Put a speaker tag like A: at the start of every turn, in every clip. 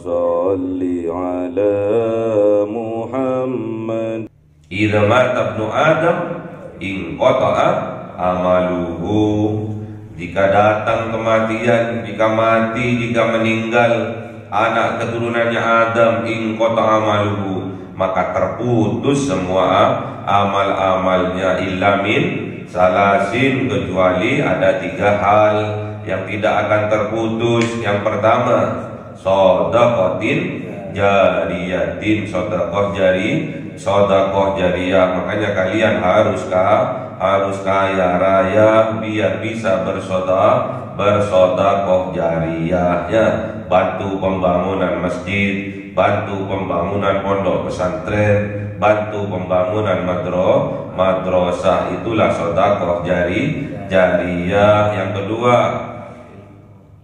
A: صل على محمد.
B: Idza mata ibnu Adam inqata'a amaluhu. Jika datang kematian, jika mati, jika meninggal anak keturunannya Adam, inqata'a amaluhu, maka terputus semua amal-amalnya, illa min salasin, kecuali ada 3 hal yang tidak akan terputus. Yang pertama, shadaqatin jariyatin, sedekah jariyah. Makanya kalian harus kaya raya biar bisa bersedekah jariyah, ya. Bantu pembangunan masjid, bantu pembangunan pondok pesantren, bantu pembangunan madrasah, itulah sedekah jariyah. Yang kedua,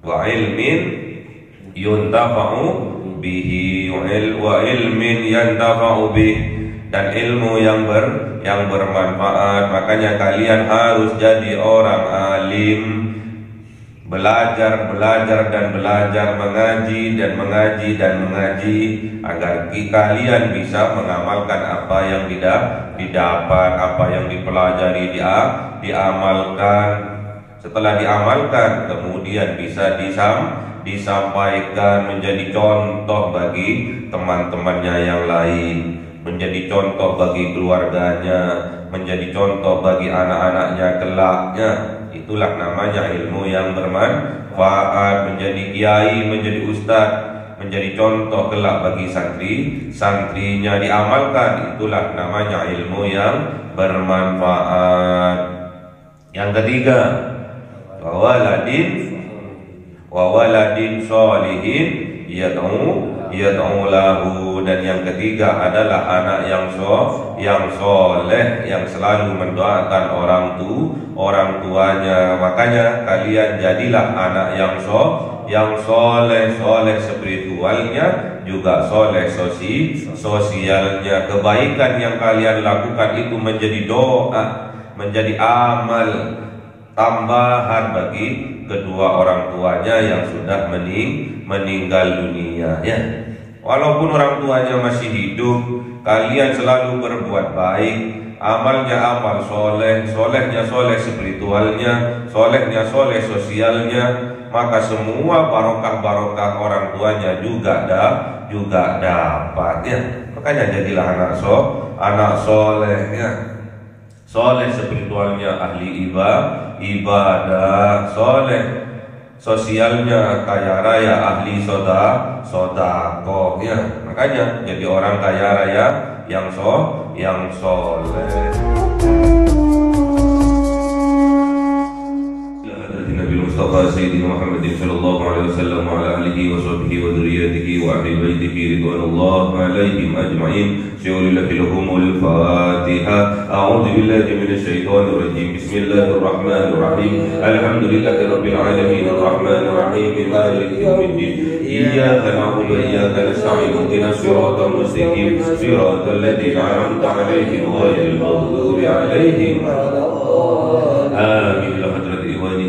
B: wa ilmin yuntafa'u bihi, wa ilmin yantafa'u bih, dan ilmu yang bermanfaat. Makanya kalian harus jadi orang alim, belajar dan belajar, mengaji dan mengaji, agar kalian bisa mengamalkan apa yang didapat, apa yang dipelajari, diamalkan. Setelah diamalkan, kemudian bisa disampaikan, menjadi contoh bagi teman-temannya yang lain, menjadi contoh bagi keluarganya, menjadi contoh bagi anak-anaknya kelaknya. Itulah namanya ilmu yang bermanfaat. Menjadi kiai, menjadi ustadz, menjadi contoh kelak bagi santrinya, diamalkan. Itulah namanya ilmu yang bermanfaat. Yang ketiga, wa waladin sholihin yad'u lahu, dan yang ketiga adalah anak yang soleh, yang selalu mendoakan orang tuanya. Makanya kalian jadilah anak yang soleh spiritualnya, juga soleh sosialnya. Kebaikan yang kalian lakukan itu menjadi doa, menjadi amal tambahan bagi kedua orang tuanya yang sudah meninggal dunia, ya. Walaupun orang tuanya masih hidup, kalian selalu berbuat baik, amalnya amal soleh, solehnya soleh spiritualnya, solehnya soleh sosialnya, maka semua barokah orang tuanya juga dapat, ya. Makanya jadilah anak soleh, ya. Soleh spiritualnya ahli ibadah, soleh sosialnya kaya raya, ahli sodakoh, ya. Makanya jadi orang kaya raya yang soleh. Mustafa Sayyidina Muhammadin sallallahu alaihi wasallam wa ala alihi wa sahbihi wa dzurriyyatihi wa ahli baitihi ridwanullah alaihim ajma'in. Syulillahi lahumul Fatiha. A'udzu billahi minasy syaithanir rajim. Bismillahir rahmanir rahim. Alhamdulillahi rabbil alamin arrahmanir rahim maliki yaumiddin. Iyyaka na'budu wa iyyaka nasta'in. Ihdinas siratal mustaqim. Siratal ladzina an'amta 'alaihim ghairil maghdubi 'alaihim waladdallin. Amin.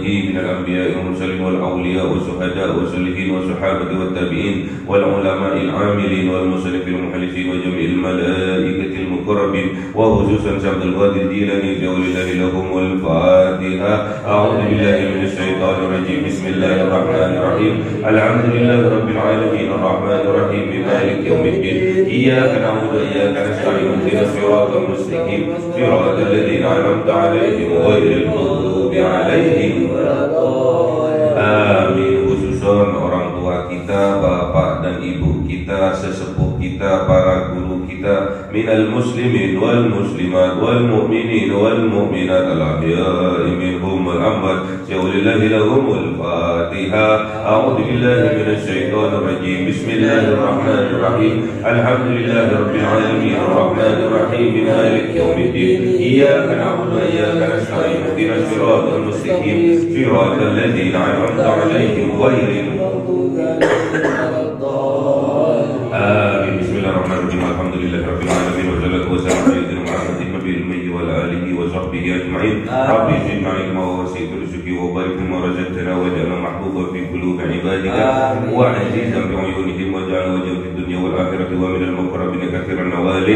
B: من الأنبياء والمرسلين والأولياء والشهداء والصالحين والصحابة والتابعين والعلماء العاملين والمصنفين والمحدثين وجميع الملائكة المقربين وخصوصا عبد القادر الجيلاني ولله لهم الفاتحة. أعوذ بالله من الشيطان الرجيم. بسم الله الرحمن الرحيم. الحمد لله رب العالمين الرحمن الرحيم مالك يوم الدين. إياك نعبد وإياك نستعين. اهدنا الصراط المستقيم صراط الذين أنعمت عليهم غير المغضوب عليهم. Amin. Khususon orang tua kita, bapak dan ibu kita, sesepuh kita, para guru kita, minal muslimin wal muslimat wal mu'minin wal mu'minat al ahya'i minhum wal amwat. Syaulillahi lahumul Fatiha. A'udzu billahi minasy syaithanir rajim. Bismillahirrahmanir rahim. Alhamdulillahi rabbil alamin arrahmanir rahim maliki yaumiddin. Iyyaka na'budu wa iyyaka nasta'in. Ihdinas siratal mustaqim siratal ladzina an'amta 'alaihim ghairil maghdubi 'alaihim waladdallin. Amin. Bismillahirrahmanirrahim. Alhamdulillahi rabbil alamin wa salatu wassalamu ala sayyidina Muhammadin nabiyil ummi wa ala alihi wa sahbihi ajma'in. Rabbi zidna ilma wa wasi' rizqi wa barik bima razaqtana waj'alna mahbuban fi qulubi ibadika wa 'azizan bi 'uyunihim واجعل وجهه في الدنيا والآخرة ومن المقربين كثير النوال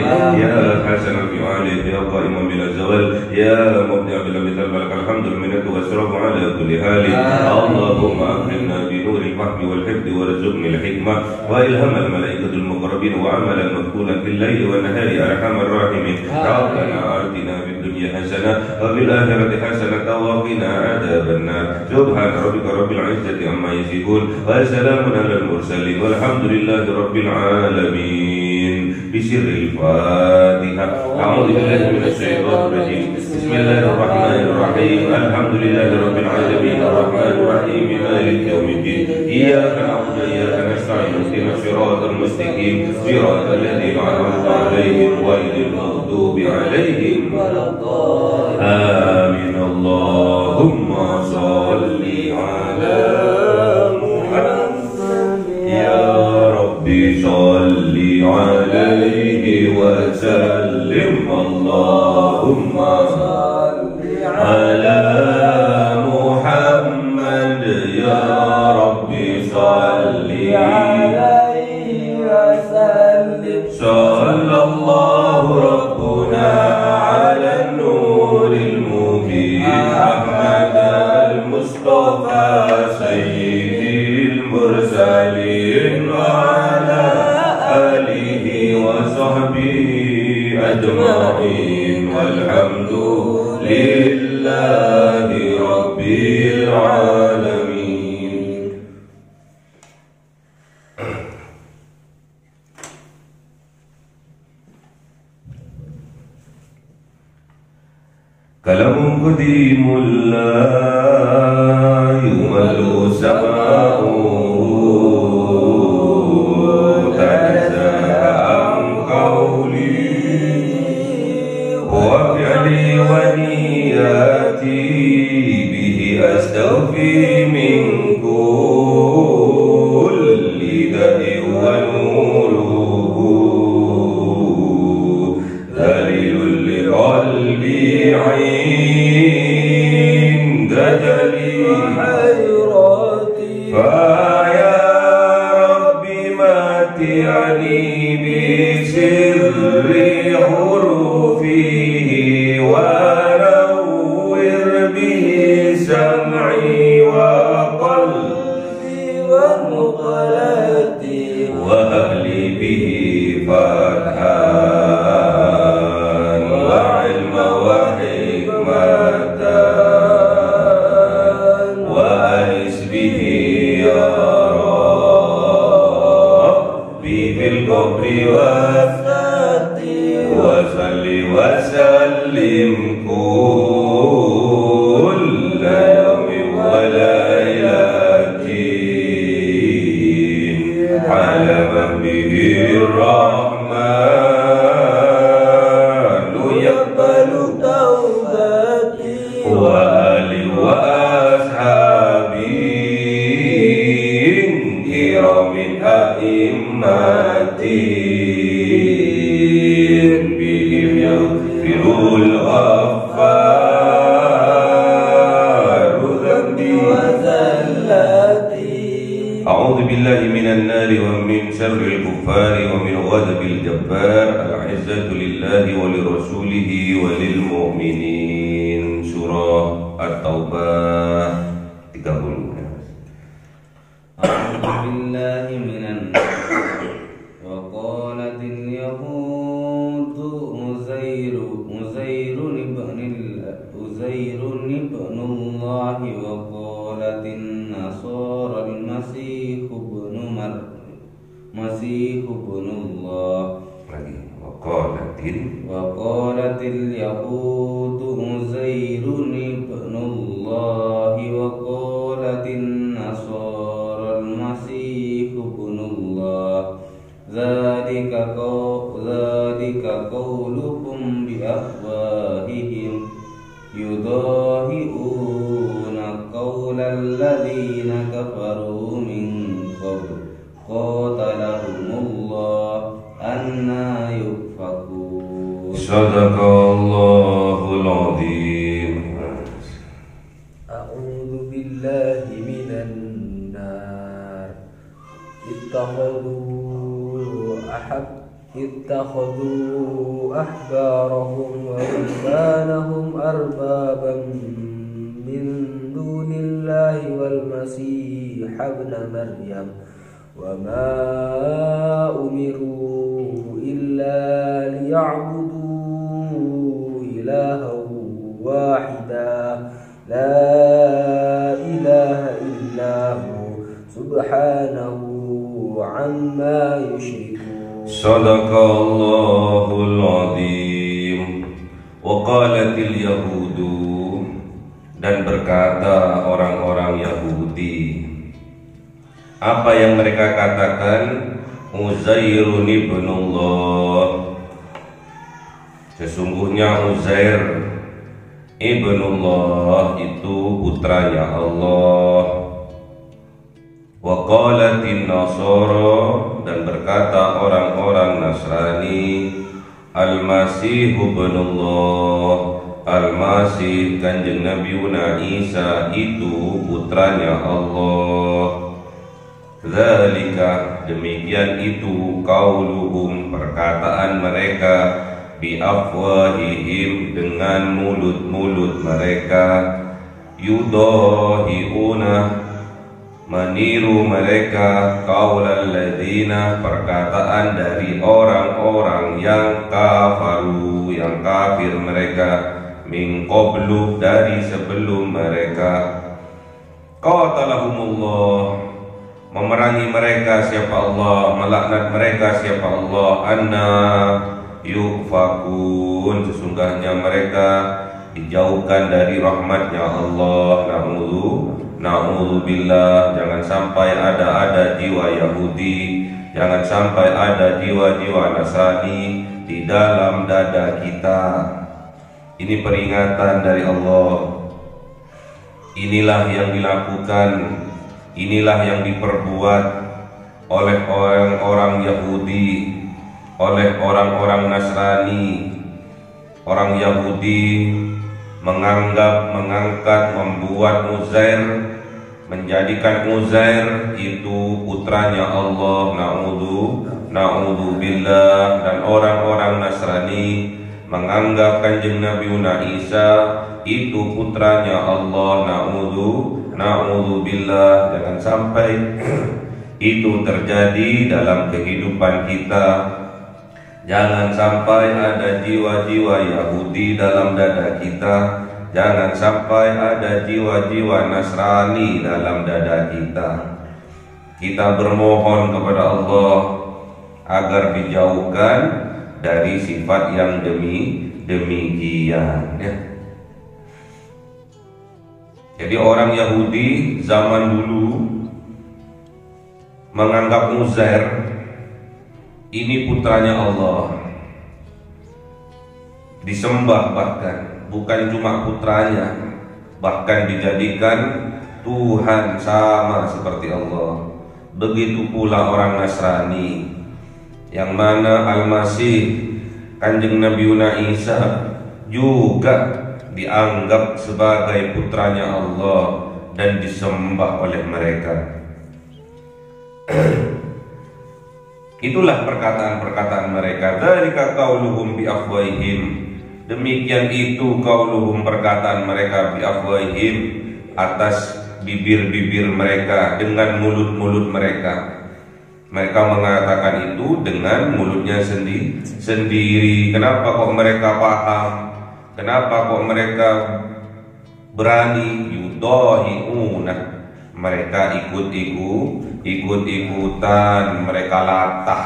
B: يا حسن الفعال يا قائما بلا زوال يا مبدع بلا مثال لك الحمد المنة والشرف على كل حال اللهم أكرمنا بنور الفهم والحفظ وارزقني الحكمة وإلهام الملائكة المقربين وعملا مقبولا في الليل والنهار يا أرحم الراحمين ربنا آتنا في الدنيا حسنة وفي الآخرة حسنة وقنا عذاب النار سبحان ربك رب العزة عما يصفون وسلام على المرسلين والحمد لله رب العالمين بسر الفاتحة أعوذ بالله من الشيطان الرجيم بسم الله الرحمن الرحيم الحمد لله رب العالمين الرحمن الرحيم مالك يوم الدين إياك نعبد وإياك نستعين اهدنا الصراط المستقيم صراط الذين أنعمت عليهم غير المغضوب عليهم ولا الضالين آمين اللهم صل على محمد يا ربي صل عليه وسلم اللهم صل على محمد يا ربي صل عليه وسلم صلى الله ربنا على النور المبين أحمد المصطفى سيد المرسلين وعلى آله وصحبه أجمعين والحمد لله رب العالمين. كلام قديم لا يمل سماؤه تنزه عن قولي وفعلي ونياتي به أستوفي من كل داء ونوره ذليل لقلبي عند جليل حيراتي فيا ربي متعني بسر حروفه ونور به سمعي وقلبي ومقلتي وأهلي به فتحا وعلم وحكمة وأنس به يا ربي في القبر وصل وسلم كل يوم وليلة على من به الرحمن يقبل توبتي وآلي وأصحابي كرام أئمتي بهم يغفر الغفار ذنبي وزلتي. أعوذ بالله من النار ومن شر الكفار ومن غضب الجبار العزة لله ولرسوله وللمؤمنين. Surah At-Taubah 30.
C: أعوذ بالله من النار وقالت اليهود عزير ابن الله وقالت النصارى المسيح ابن الله وقالت اليهود عزير ابن الله وقالت النصارى المسيح ابن الله ذلك قولهم بأفواههم يضاهئون قول الذين كفروا من قبل قاتلهم الله أنى يؤفكون.
B: صدق الله العظيم.
D: أعوذ بالله من النار اتخذوا اتخذوا أحبارهم ورهبانهم أربابا من دون الله والمسيح ابن مريم وما أمروا إلا ليعبدوا إلها واحدا لا إله إلا هو سبحانه عما يشركون.
B: Sadaqallahul azim. Wa qalatil yahudu, dan berkata orang-orang Yahudi. Apa yang mereka katakan? Uzairun ibnullah. Sesungguhnya Uzair ibnullah itu putranya Allah. Wa qalatin nasara, dan berkata orang-orang Nasrani, Al-Masih ibnullah, Al-Masih Kanjeng Nabi Isa itu putranya Allah. Dzalika, demikian itu, qauluhum, perkataan mereka, bi afwahihim, dengan mulut-mulut mereka, yudahiuna, meniru mereka, qaulal ladzina, perkataan dari orang-orang yang kafaru, yang kafir mereka, min qablu, dari sebelum mereka. Qatalahumullah, memerangi mereka siapa Allah, melaknat mereka siapa Allah. Anna yufakun, sesungguhnya mereka dijauhkan dari rahmatnya Allah. Na'udzubillah, jangan sampai ada jiwa Yahudi, jangan sampai ada jiwa-jiwa Nasrani di dalam dada kita. Ini peringatan dari Allah. Inilah yang dilakukan, inilah yang diperbuat oleh orang-orang Yahudi, oleh orang-orang Nasrani. Orang Yahudi mengangkat, membuat Uzair, menjadikan Uzair itu putranya Allah. Na'udzubillah. Dan orang-orang Nasrani menganggap Kanjeng Nabi Isa itu putranya Allah. Na'udzubillah. Jangan sampai itu terjadi dalam kehidupan kita. Jangan sampai ada jiwa-jiwa Yahudi dalam dada kita. Jangan sampai ada jiwa-jiwa Nasrani dalam dada kita. Kita bermohon kepada Allah agar dijauhkan dari sifat yang demikian, ya. Jadi orang Yahudi zaman dulu menganggap Uzair ini putranya Allah, disembah, bahkan bukan cuma putranya, bahkan dijadikan Tuhan sama seperti Allah. Begitu pula orang Nasrani, yang mana Al-Masih Kanjeng Nabi Isa juga dianggap sebagai putranya Allah dan disembah oleh mereka. Itulah perkataan-perkataan mereka. Dzalika qauluhum bi afwahihim. Demikian itu qauluhum, perkataan mereka, bi afwahihim, atas bibir-bibir mereka, dengan mulut-mulut mereka. Mereka mengatakan itu dengan mulutnya sendiri. Kenapa kok mereka paham? Kenapa kok mereka berani? Yudahiuna, mereka ikut-ikutan, mereka latah,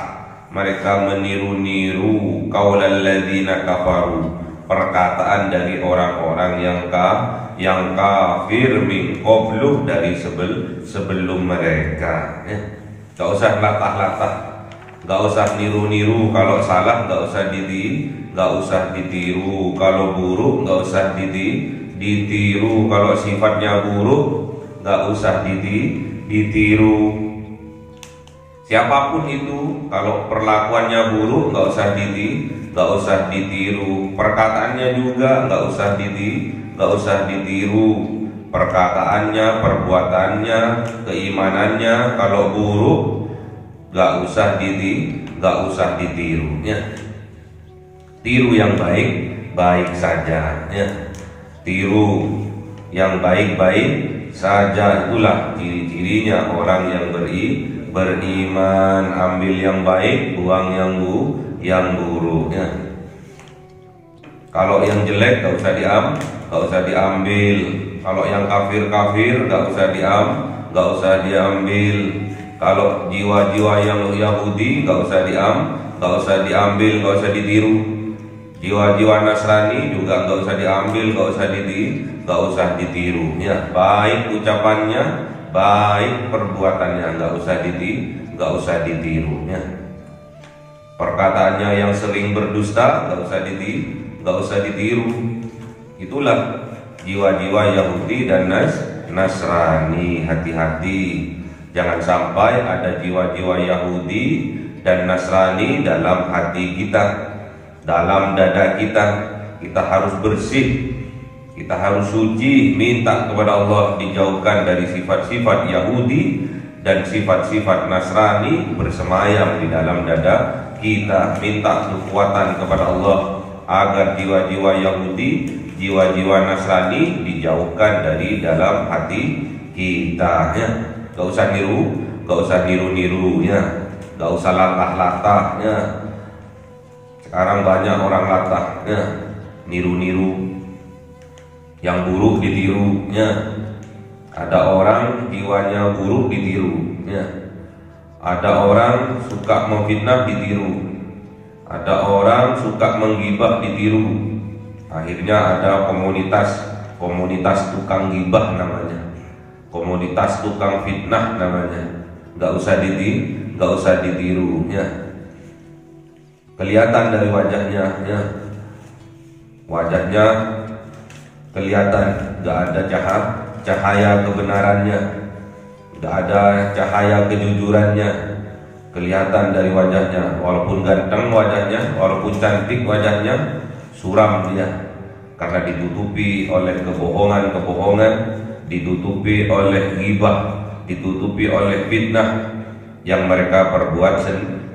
B: mereka meniru-niru qaulal ladzina kafaru, perkataan dari orang-orang yang kafir, min qablu, dari sebelum mereka, ya. Gak usah latah-latah, gak usah niru-niru. Kalau salah gak usah ditiru, kalau buruk gak usah ditiru, kalau sifatnya buruk gak usah ditiru. Siapapun itu, kalau perlakuannya buruk gak usah ditiru. Perkataannya juga gak usah ditiru. Perkataannya, perbuatannya, keimanannya kalau buruk gak usah ditiru ya. Tiru yang baik saja ya. Tiru yang baik saja, itulah ciri-cirinya orang yang beriman. Ambil yang baik, buang yang buruk ya. Kalau yang jelek gak usah diambil. Kalau yang kafir gak usah diambil. Kalau jiwa-jiwa yang Yahudi gak usah diambil, gak usah ditiru. Jiwa-jiwa Nasrani juga gak usah diambil, gak usah ditiru ya. Baik ucapannya, baik perbuatannya, gak usah ditiru ya. Perkataannya yang sering berdusta gak usah ditiru. Itulah jiwa-jiwa Yahudi dan Nasrani. Hati-hati, jangan sampai ada jiwa-jiwa Yahudi dan Nasrani dalam hati kita, dalam dada kita. Kita harus bersih, kita harus suci, minta kepada Allah dijauhkan dari sifat-sifat Yahudi dan sifat-sifat Nasrani bersemayam di dalam dada kita. Minta kekuatan kepada Allah agar jiwa-jiwa Yahudi, jiwa-jiwa Nasrani dijauhkan dari dalam hati kita ya. Gak usah niru ya. Gak usah latah ya. Sekarang banyak orang latah ya, niru yang buruk ditiru ya. Ada orang jiwanya buruk ditiru ya. Ada orang suka memfitnah ditiru. Ada orang suka menggibah ditiru. Akhirnya ada komunitas tukang gibah namanya, komunitas tukang fitnah namanya. Gak usah ditiru ya. Kelihatan dari wajahnya ya. Wajahnya kelihatan, gak ada cahaya kebenarannya, gak ada cahaya kejujurannya. Kelihatan dari wajahnya, walaupun ganteng wajahnya, walaupun cantik wajahnya, suram dia, karena ditutupi oleh kebohongan, ditutupi oleh ghibah, ditutupi oleh fitnah yang mereka perbuat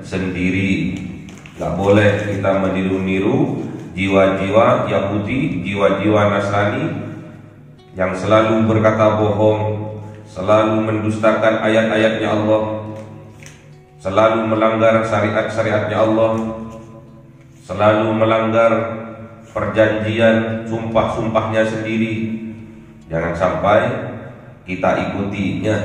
B: sendiri. Gak boleh kita meniru-niru jiwa-jiwa Yahudi, jiwa-jiwa Nasrani yang selalu berkata bohong, selalu mendustakan ayat-ayatnya Allah, selalu melanggar syariat-syariatnya Allah, selalu melanggar perjanjian, sumpah-sumpahnya sendiri. Jangan sampai kita ikutinya.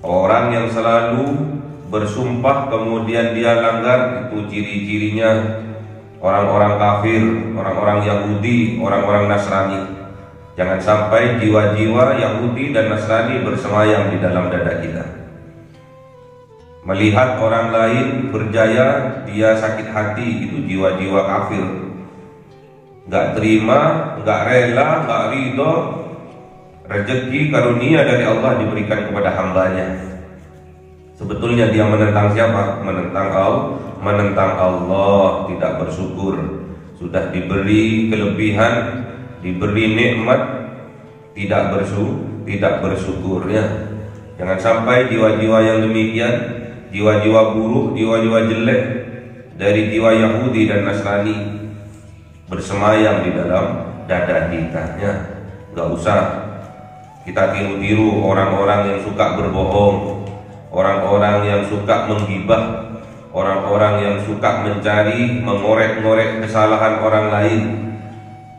B: Orang yang selalu bersumpah kemudian dia langgar, itu ciri-cirinya orang-orang kafir, orang-orang Yahudi, orang-orang Nasrani. Jangan sampai jiwa-jiwa Yahudi dan Nasrani bersemayam di dalam dada kita. Melihat orang lain berjaya, dia sakit hati, itu jiwa-jiwa kafir. Gak terima, gak rela, gak ridho rezeki karunia dari Allah diberikan kepada hambanya. Sebetulnya dia menentang siapa? Menentang Allah, tidak bersyukur. Sudah diberi kelebihan, diberi nikmat, tidak bersyukur ya. Jangan sampai jiwa-jiwa yang demikian, jiwa-jiwa buruk, jiwa-jiwa jelek dari jiwa Yahudi dan Nasrani bersemayam di dalam dada kita ya. Gak usah kita tiru-tiru orang-orang yang suka berbohong, orang-orang yang suka menggibah, orang-orang yang suka mencari, mengorek-ngorek kesalahan orang lain,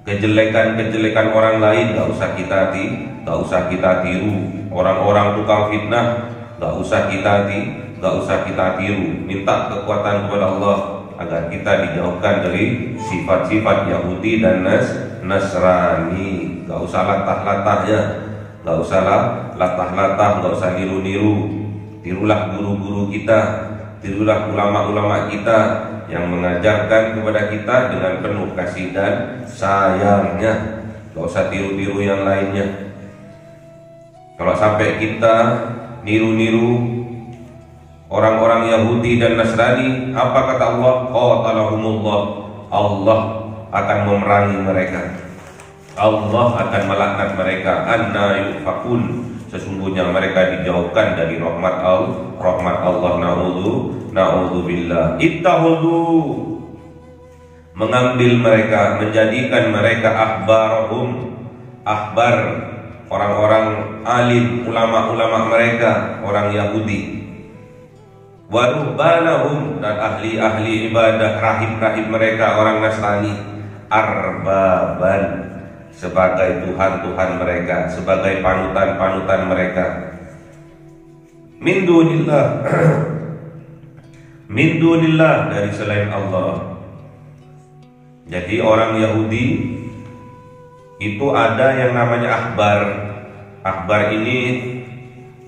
B: kejelekan-kejelekan orang lain. Gak usah kita tiru. Orang-orang tukang fitnah gak usah kita tiru. Minta kekuatan kepada Allah agar kita dijauhkan dari sifat-sifat Yahudi dan Nasrani. Gak usah latah-latah ya, gak usah latah-latah, gak usah niru-niru. Tirulah guru-guru kita, tirulah ulama-ulama kita yang mengajarkan kepada kita dengan penuh kasih dan sayangnya. Gak usah tiru-tiru yang lainnya. Kalau sampai kita niru-niru orang-orang Yahudi dan Nasrani, apa kata Allah? Qatalahumullah. Allah akan memerangi mereka. Allah akan melaknat mereka. Anna yufakun. sesungguhnya mereka dijauhkan dari rahmat Allah. Na'udzubillah. Ittakhadhu, mengambil mereka, menjadikan mereka ahbarahum, ahbar, orang-orang alim, ulama-ulama mereka, orang Yahudi, wa ruhbanahum, dan ahli-ahli ibadah, rahib-rahib mereka, orang Nasrani, arbaban, sebagai Tuhan-Tuhan mereka, sebagai panutan-panutan mereka, min dunillah, min dunillah, dari selain Allah. Jadi orang Yahudi itu ada yang namanya ahbar. Ahbar ini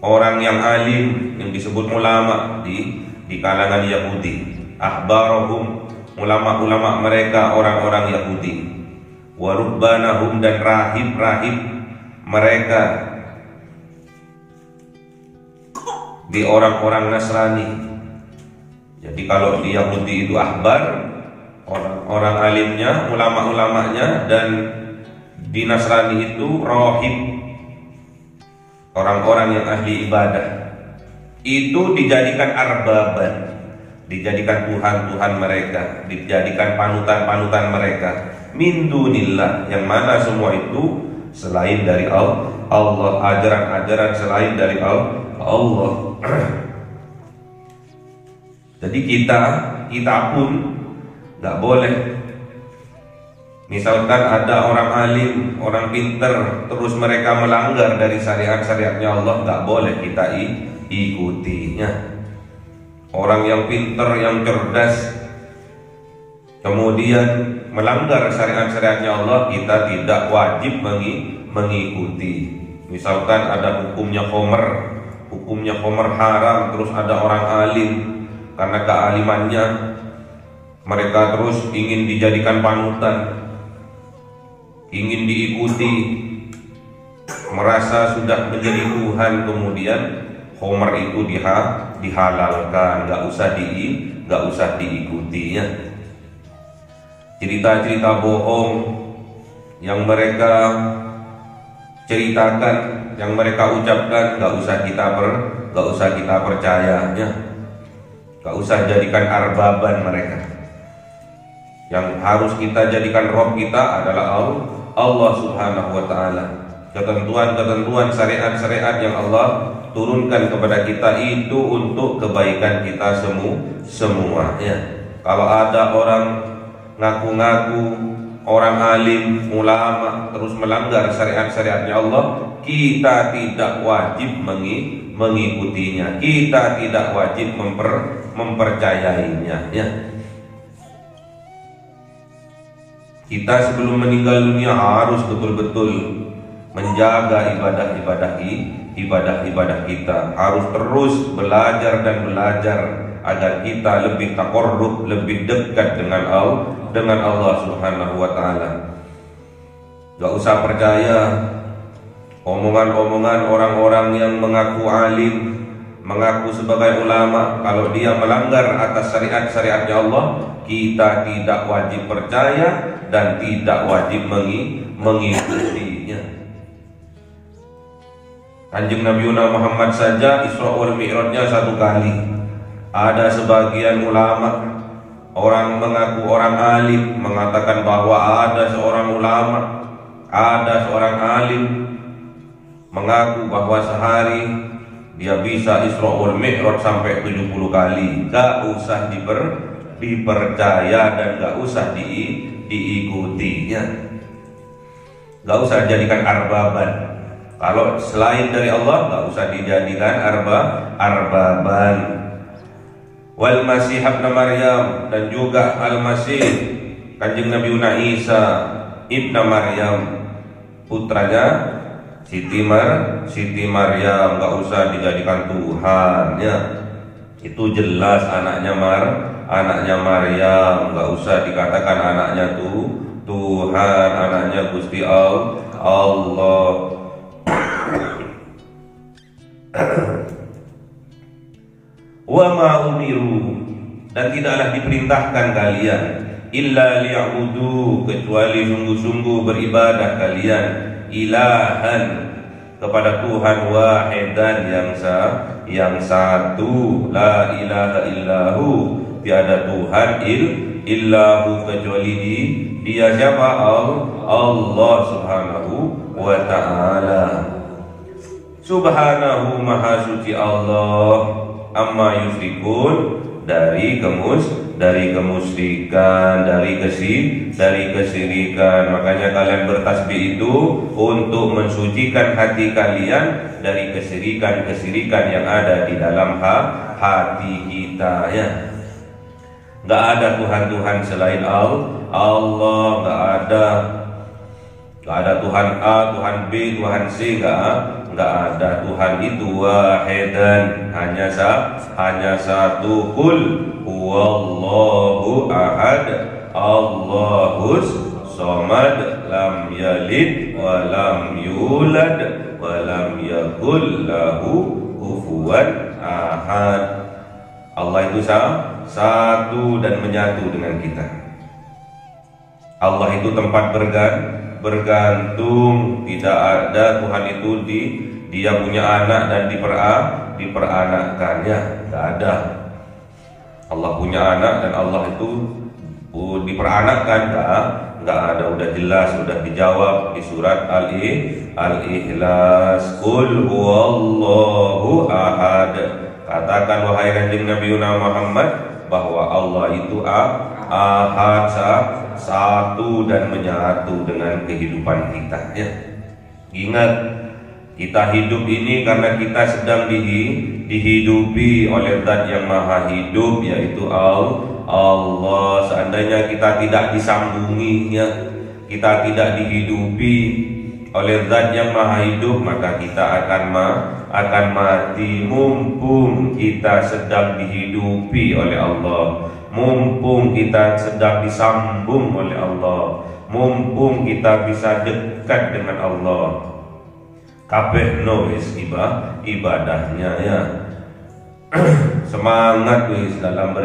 B: orang yang alim, yang disebut ulama di kalangan Yahudi. Ahbarahum, ulama-ulama mereka, orang-orang Yahudi. Wa rubbanahum, dan rahib-rahib mereka di orang-orang Nasrani. Jadi kalau di Yahudi itu ahbar, orang-orang alimnya, ulama-ulamanya, dan di Nasrani itu rahib, orang-orang yang ahli ibadah. Itu dijadikan arbaban, dijadikan Tuhan-Tuhan mereka, dijadikan panutan-panutan mereka, min dunillah, yang mana semua itu selain dari Allah, ajaran-ajaran selain dari Allah. Jadi kita pun nggak boleh. Misalkan ada orang alim, orang pinter, terus mereka melanggar dari syariat-syariatnya Allah, nggak boleh kita ikutinya. Orang yang pinter, yang cerdas, kemudian melanggar syariat-syariatnya Allah, kita tidak wajib mengikuti. Misalkan ada hukumnya khomer haram, terus ada orang alim, karena kealimannya mereka terus ingin dijadikan panutan, ingin diikuti, merasa sudah menjadi Tuhan, kemudian khomer itu dihalalkan, nggak usah diikutinya. Cerita-cerita bohong yang mereka ceritakan, yang mereka ucapkan, nggak usah kita percayanya, nggak usah jadikan arbaban mereka. Yang harus kita jadikan Rob kita adalah Allah Subhanahu wa ta'ala. Ketentuan-ketentuan, syariat-syariat yang Allah turunkan kepada kita itu untuk kebaikan kita semuanya. Kalau ada orang ngaku-ngaku orang alim, ulama, terus melanggar syariat-syariatnya Allah, kita tidak wajib mengikutinya, kita tidak wajib mempercayainya, ya. Kita sebelum meninggal dunia harus betul-betul menjaga ibadah-ibadah kita, harus terus belajar dan belajar agar kita lebih taqarrub, lebih dekat dengan Allah Subhanahu wa ta'ala. Gak usah percaya omongan-omongan orang-orang yang mengaku alim, mengaku sebagai ulama. Kalau dia melanggar atas syariat-syariatnya Allah, kita tidak wajib percaya dan tidak wajib mengikutinya. Kanjeng Nabi Muhammad saja Isra wal Mi'rajnya 1 kali. Ada sebagian ulama, orang mengaku orang alim, mengatakan bahwa ada seorang ulama, ada seorang alim mengaku bahwa sehari dia bisa Isra wal Mi'raj sampai 70 kali. Gak usah dipercaya dan gak usah diikutinya. Gak usah jadikan arbaban. Kalau selain dari Allah gak usah dijadikan arbaban. Wal Masih ibn Maryam, dan juga Al-Masih, Kanjeng Nabi Isa ibn Maryam, putranya Siti Maryam, gak usah dijadikan Tuhan, ya. Itu jelas anaknya Maryam, gak usah dikatakan anaknya Tuhan, anaknya Gusti Allah. Wa ma umiru, dan tidaklah diperintahkan kalian illa liya'budu, kecuali sungguh-sungguh beribadah kalian, ilahan, kepada Tuhan wahidan yang satu, la ilaha illahu, tiada Tuhan illahu kecuali dia siapa? Allah subhanahu wa ta'ala. Subhanahu maha suci Allah, amma yusyrikun, dari kemusyrikan, dari kesyirikan. Makanya kalian bertasbih itu untuk mensucikan hati kalian dari kesyirikan yang ada di dalam hati kita, ya. Nggak ada Tuhan selain Allah, nggak ada Tuhan A, Tuhan B, Tuhan C, nggak ada. Tuhan itu wahidan, hanya satu. Qul huwallahu ahad, Allahus somad, lam yalid wa lam yulad wa lam yakul lahu kufuwan ahad. Allah itu satu dan menyatu dengan kita. Allah itu tempat bergantung, tidak ada Tuhan itu dia punya anak dan diperanakkannya, tidak ada. Allah punya anak dan Allah itu diperanakkan, enggak ada. Udah jelas, udah dijawab di surat Al-Ikhlas. Qul huwallahu ahad. Katakan wahai kanjeng Nabi Muhammad bahwa Allah itu ahad, satu dan menyatu dengan kehidupan kita, ya. Ingat, kita hidup ini karena kita sedang dihidupi oleh Zat yang Maha Hidup, yaitu Allah. Seandainya kita tidak disambunginya, kita tidak dihidupi oleh Zat yang Maha Hidup, maka kita akan mati. Mumpung kita sedang dihidupi oleh Allah, mumpung kita sedang disambung oleh Allah, mumpung kita bisa dekat dengan Allah, kabeh wis ibadahnya, ya. Semangat wis dalam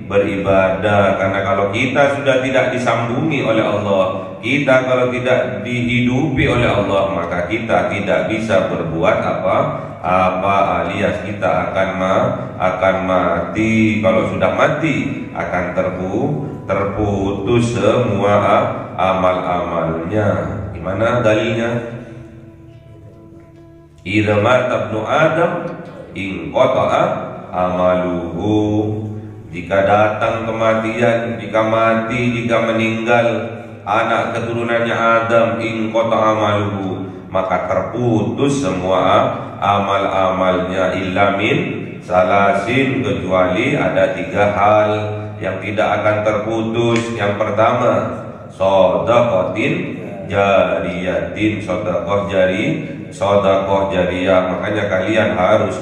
B: beribadah, karena kalau kita sudah tidak disambungi oleh Allah, kita kalau tidak dihidupi oleh Allah, maka kita tidak bisa berbuat apa alias kita akan mati. Kalau sudah mati akan terputus semua amal-amalnya. Gimana dalilnya? Idza mata ibnu Adam in qata'a amaluhu. Jika datang kematian, jika meninggal anak keturunannya Adam, in qata'a amaluhu, maka terputus semua amal-amalnya, illa min salasin, kecuali ada 3 hal yang tidak akan terputus. Yang pertama, shadaqatin jariyatin, sedekah jariyah. Makanya kalian harus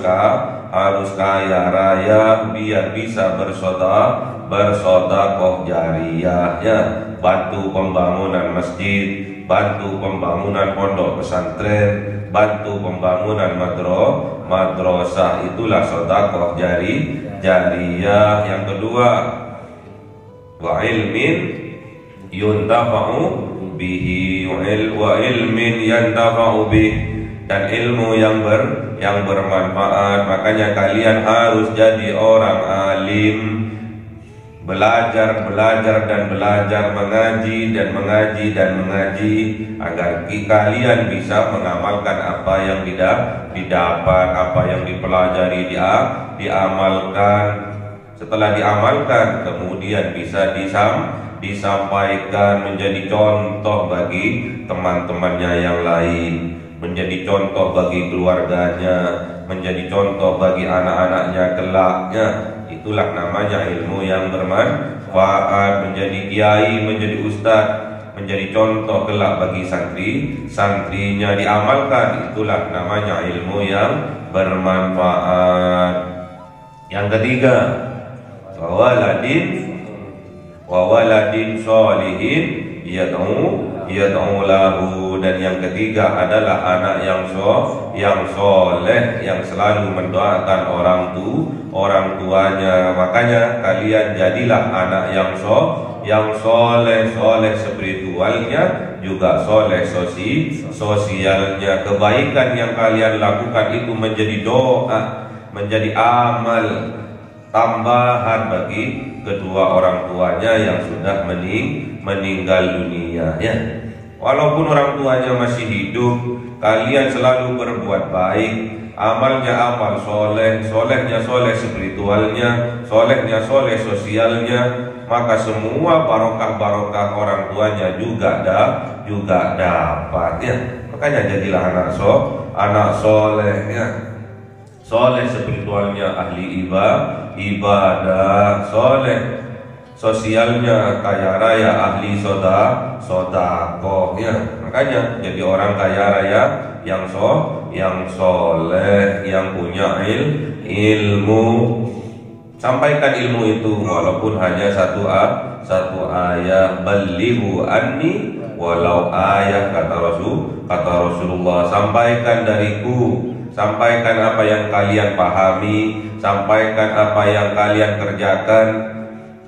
B: kaya raya biar bisa bersedekah jariyah, ya. Bantu pembangunan masjid, bantu pembangunan pondok pesantren, bantu pembangunan madrasah, itulah sedekah jariyah. Yang kedua, wa ilmin yuntafa'u bihi, wa ilmin yantafa'u bih, dan ilmu yang bermanfaat. Makanya kalian harus jadi orang alim, belajar dan belajar, mengaji dan mengaji, agar kalian bisa mengamalkan apa yang didapat, apa yang dipelajari, diamalkan. Setelah diamalkan, kemudian bisa disampaikan, menjadi contoh bagi teman-temannya yang lain, menjadi contoh bagi keluarganya, menjadi contoh bagi anak-anaknya kelaknya. Itulah namanya ilmu yang bermanfaat. Menjadi kiai, menjadi ustadz, menjadi contoh kelak bagi santrinya, diamalkan. Itulah namanya ilmu yang bermanfaat. Yang ketiga, wawaladin sholihin yad'u yad'u lahu, dan yang ketiga adalah anak yang soleh yang selalu mendoakan orang tuanya. Makanya kalian jadilah anak yang soleh spiritualnya, juga soleh sosialnya. Kebaikan yang kalian lakukan itu menjadi doa, menjadi amal tambahan bagi kedua orang tuanya yang sudah meninggal dunia, ya. Walaupun orang tuanya masih hidup, kalian selalu berbuat baik, amalnya amal soleh, solehnya soleh spiritualnya, solehnya soleh sosialnya, maka semua barokah orang tuanya juga dapat, ya. Makanya jadilah anak soleh, ya. Soleh spiritualnya ahli ibadah, soleh sosialnya kaya raya ahli sodakoh, ya. Makanya jadi orang kaya raya yang soleh, yang punya ilmu. Sampaikan ilmu itu walaupun hanya satu ayat. Balighu anni walau ayat, kata Rasulullah. Sampaikan dariku, sampaikan apa yang kalian pahami, sampaikan apa yang kalian kerjakan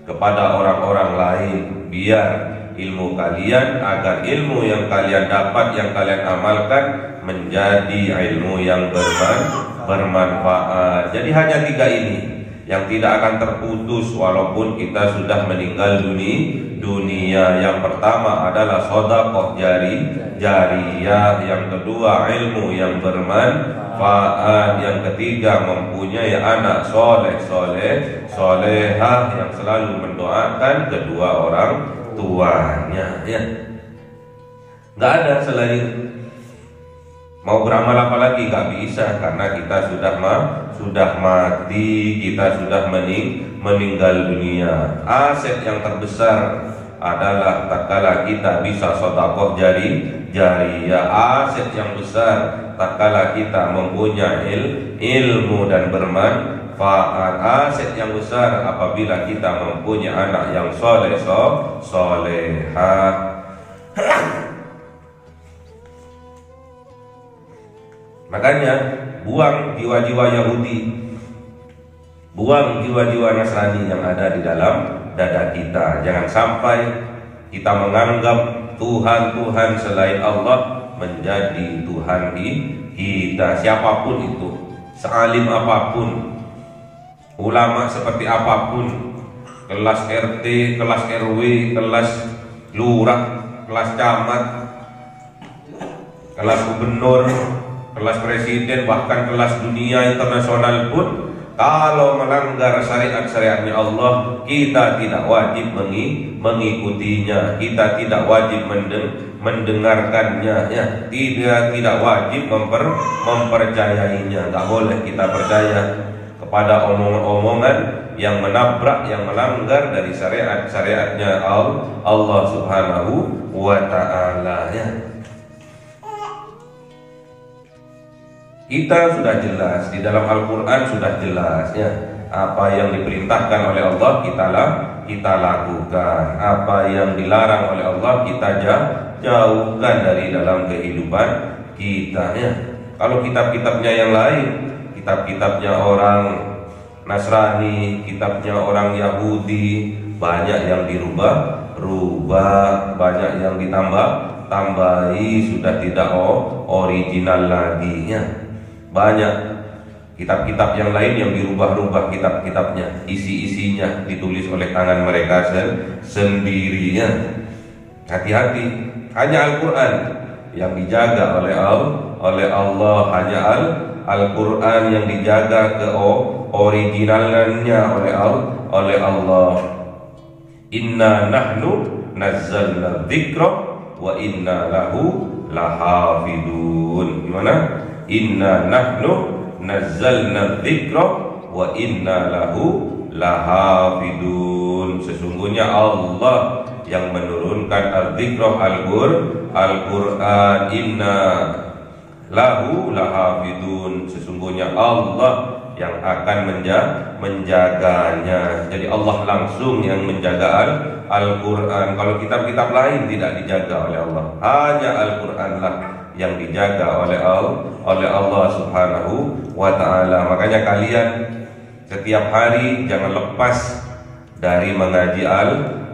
B: kepada orang-orang lain, biar ilmu kalian, agar ilmu yang kalian dapat, yang kalian amalkan menjadi ilmu yang bermanfaat. Jadi hanya 3 ini yang tidak akan terputus walaupun kita sudah meninggal dunia. Yang pertama adalah sedekah jariyah, yang kedua ilmu yang bermanfaat, yang ketiga mempunyai anak solehah yang selalu mendoakan kedua orang tuanya, ya. Nggak ada selain. Mau beramal apa lagi? Gak bisa, karena kita sudah mati, kita sudah meninggal dunia. Aset yang terbesar adalah tatkala kita bisa sedekah jariyah. Aset yang besar tatkala kita mempunyai ilmu dan bermanfaat. Aset yang besar apabila kita mempunyai anak yang solehah. Makanya buang jiwa-jiwa Yahudi, buang jiwa-jiwa Nasrani yang ada di dalam dada kita. Jangan sampai kita menganggap Tuhan selain Allah menjadi Tuhan kita. Siapapun itu, sealim apapun, ulama seperti apapun, kelas RT, kelas RW, kelas lurah, kelas camat, kelas gubernur, kelas presiden, bahkan kelas dunia internasional pun, kalau melanggar syariat-syariatnya Allah, kita tidak wajib mengikutinya, kita tidak wajib mendengarkannya, ya. Tidak wajib mempercayainya. Tidak boleh kita percaya kepada omongan-omongan yang menabrak, yang melanggar dari syariat-syariatnya Allah Subhanahu wa ta'ala, ya. Kita sudah jelas di dalam Al-Quran, sudah jelas, ya, apa yang diperintahkan oleh Allah kita lakukan, apa yang dilarang oleh Allah kita jauhkan dari dalam kehidupan kita, ya. Kalau kitab-kitabnya yang lain, kitab-kitabnya orang Nasrani, kitabnya orang Yahudi, banyak yang dirubah, banyak yang tambahi, sudah tidak original lagi, ya. Banyak kitab-kitab yang lain yang dirubah-rubah kitab-kitabnya, isi-isinya ditulis oleh tangan mereka sendiri, ya. Hati-hati, hanya Al-Quran yang dijaga oleh Allah, hanya Al-Quran yang dijaga originalnya oleh Allah. Inna nahnu nazzalna dzikra wa inna lahu lahafidun. Gimana? Inna nahnu nazzalna dzikra wa inna lahu lahafidun. Sesungguhnya Allah yang menurunkan al-dzikra, Al-Quran. Inna lahu lahafidun. Sesungguhnya Allah yang akan menjaganya. Jadi Allah langsung yang menjaga Al-Quran. Kalau kitab-kitab lain tidak dijaga oleh Allah, hanya Al-Quranlah yang dijaga oleh Allah Subhanahu wa ta'ala. Makanya kalian setiap hari jangan lepas dari mengaji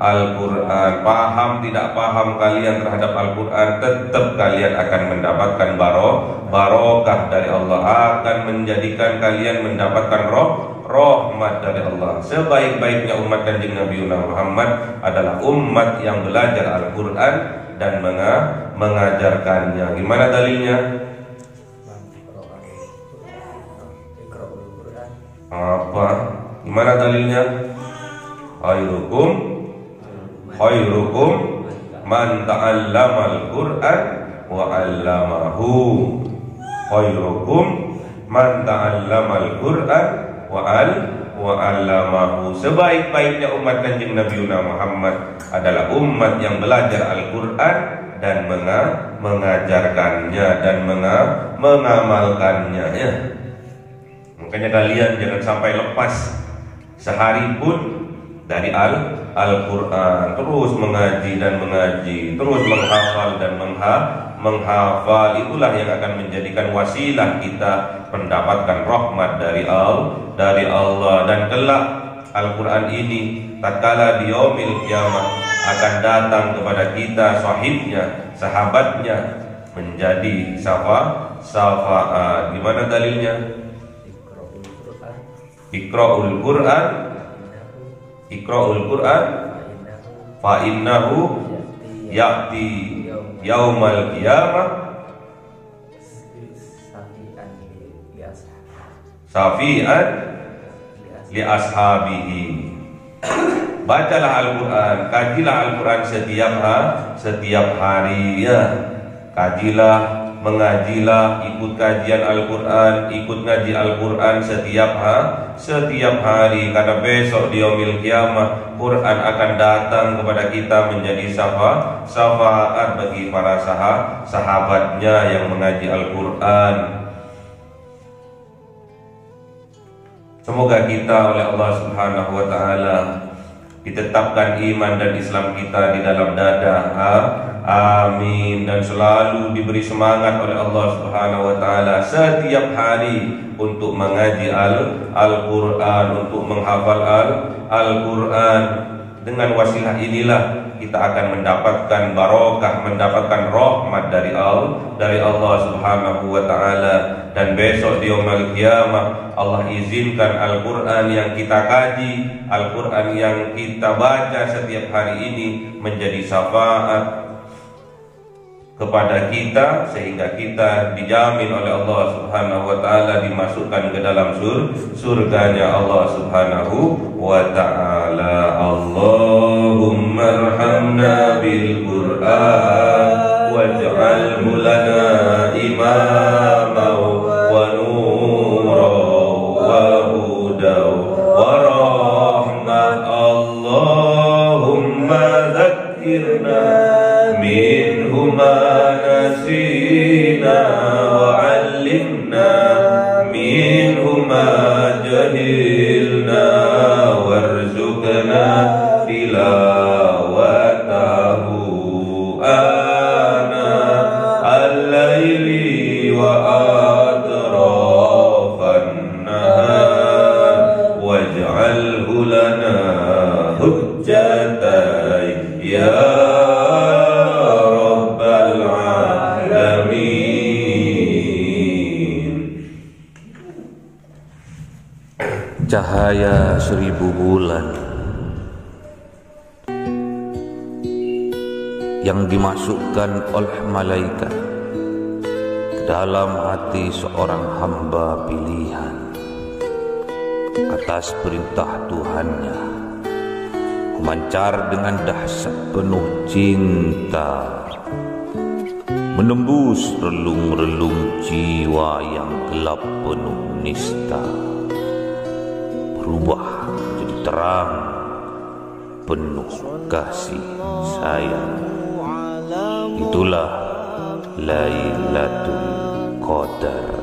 B: Al-Quran. Paham tidak paham kalian terhadap Al-Quran, tetap kalian akan mendapatkan barokah dari Allah, akan menjadikan kalian mendapatkan rahmat dari Allah. Sebaik-baiknya umat Kanjeng Nabi Muhammad adalah umat yang belajar Al-Quran dan mengajarkannya. Gimana dalilnya? Apa? Gimana dalilnya? Khairukum man ta'allamal Qur'an wa 'allamahu. Khairukum man ta'allamal Qur'an wa 'allamahu. Sebaik-baiknya umat Kanjeng Nabi Muhammad adalah umat yang belajar Al-Qur'an dan mengajarkannya dan mengamalkannya, ya. Makanya kalian jangan sampai lepas sehari pun dari Al-Quran, terus mengaji dan mengaji, terus menghafal dan menghafal. Itulah yang akan menjadikan wasilah kita mendapatkan rahmat dari Allah. Dan kelak Al-Quran ini tatkala di yaumil kiamah akan datang kepada kita sahibnya, sahabatnya, menjadi syafaat. Gimana dalilnya? Iqra'ul Qur'an fa innahu ya'ti yaumal qiyamah safi'an li ashabihi. Bacalah Al-Quran, kajilah Al-Quran setiap hari, ya. Kajilah, mengajilah, ikut kajian Al-Quran, ikut ngaji Al-Quran setiap hari, karena besok di yaumil kiamah Quran akan datang kepada kita menjadi syafaat bagi para sahabatnya yang mengaji Al-Quran. Semoga kita oleh Allah Subhanahu wa ta'ala ditetapkan iman dan Islam kita di dalam dada. Amin. Dan selalu diberi semangat oleh Allah Subhanahu wa ta'ala setiap hari untuk mengaji Al-Quran, untuk menghafal Al-Quran. Dengan wasilah inilah kita akan mendapatkan barokah, mendapatkan rahmat dari Allah Subhanahu wa ta'ala. Dan besok di yaumul qiyamah Allah izinkan Al-Quran yang kita kaji, Al-Quran yang kita baca setiap hari ini menjadi syafaat kepada kita, sehingga kita dijamin oleh Allah Subhanahu wa ta'ala dimasukkan ke dalam surganya Allah Subhanahu wa ta'ala. Allahumma arhamna bil Qur'an waj'alhu lana imaman wa nuran wa hudan wa rahmah. Allahumma dzakkirna minhu ma nasina wa 'allimna minhu ma jahilna warzuqna tilawatahu ana al-laili wa atrafan nahar waj'alhu lana hujjatan ya
E: cahaya 1000 bulan yang dimasukkan oleh malaikat ke dalam hati seorang hamba pilihan atas perintah Tuhannya, memancar dengan dahsyat penuh cinta, menembus relung-relung jiwa yang gelap penuh nista, berubah menjadi terang penuh kasih sayang. Itulah Lailatul Qadar.